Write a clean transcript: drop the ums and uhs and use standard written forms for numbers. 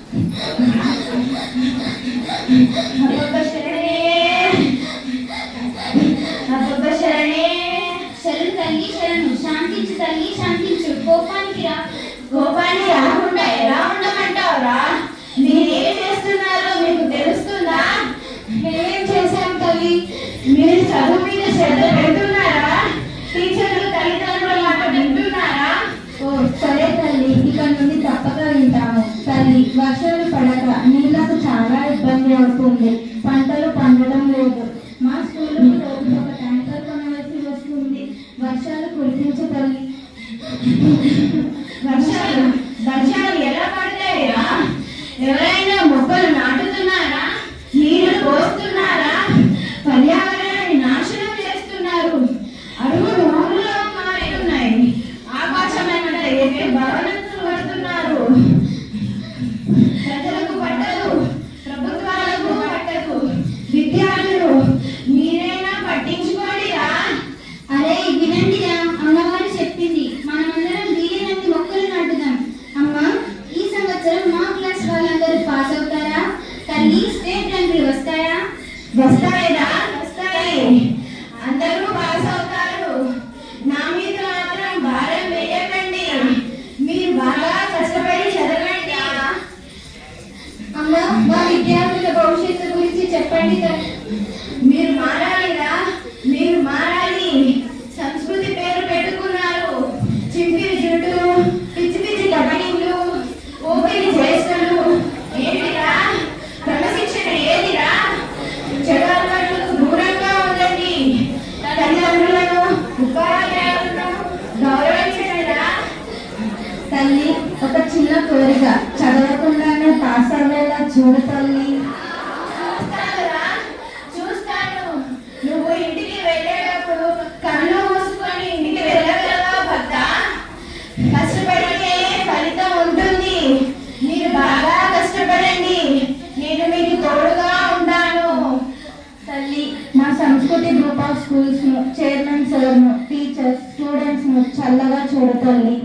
శరణు తల్లి శరణు, శాంతించు తల్లి శాంతించు, కోపానికి రాకుండా ఎలా ఉండమంటావురా? మీరేం చేస్తున్నారో మీకు తెలుస్తుందా? మేమేం చేశాం తల్లి? మీరు చదువు మీద శ్రద్ధ పెడుతున్నారా? టీచర్లు తల్లిదండ్రుల మాట వింటున్నారా? ఓ సరే తల్లి, ఇక నుండి తప్పక వింటాము. తల్లి, వర్షాలు పడక నీళ్లకు చాలా ఇబ్బంది అవుతుంది. పంటలు పండడం లేదు. మా స్కూలుకు రోజుకు ఒక ట్యాంకర్ కొనవలసి వస్తుంది. వర్షాలు కురిపించు తల్లి. వర్షాలు ఎలా పడతాయా? ఎవరైనా మొక్కలు నాటుతున్నారా? నీళ్లు పోస్తున్నారా? పర్యావరణాన్ని నాశనం చేస్తున్నారు. అడుగులు ఊళ్ళో మారుతున్నాయి. ఆకాశమైన భవనతులు పడుతున్నారు. ప్రజలకు పట్టదు, ప్రభుత్వాలకు పట్టదు. విద్యార్థులు మీరైనా పట్టించుకోండిరా. అరే వినండిరా, అమ్మవారు చెప్పింది. మనమందరం వీలైనంత మొక్కలు నాటుదాం. అమ్మా, ఈ సంవత్సరం మా క్లాస్ వాళ్ళందరూ పాస్ అవుతారా? తల్లి, స్టేట్ ర్యాంకులు వస్తాయా? వస్తాయిరా, వస్తాయి. అందరూ పాస్ అవుతారు. నా మీద మాత్రం భారం వేయకండి. మీరు బాగా కష్టపడి చదవండి. అమ్మా, మా విద్యార్థుల భవిష్యత్తు గురించి చెప్పండి తల్లి. మీరు మారాలిరా, మీరు మారాలి. సంస్కృతి పేరు పెట్టుకున్నారు. చింపిరి జుట్టు, పిచ్చి పిచ్చి కబడ్డీలు, ఊపిరి చేష్టలు. ఏంటిరా క్రమశిక్షణ? ఏదిరా? చెడు అలవాట్లకు దూరంగా ఉండండి. తల్లిదండ్రులను, ఉపాధ్యాయులను గౌరవించండిరా. తల్లి, ఒక చిన్న కోరిక. చదవకుండానే పాస్ అవ్వేలా చూడు తల్లి. చూస్తాను. నువ్వు ఇంటికి వెళ్ళేటప్పుడు కళ్ళు మూసుకొని ఇంటికి వెళ్ళగలవా భక్త? కష్టపడితే ఫలితం ఉంటుంది. మీరు బాగా కష్టపడండి. నేను మీకు తోడుగా ఉంటాను. తల్లి, మా సంస్కృతి గ్రూప్ ఆఫ్ స్కూల్స్ ను, చైర్మన్ సార్ ను, టీచర్స్, స్టూడెంట్స్ ను చల్లగా చూడు తల్లి.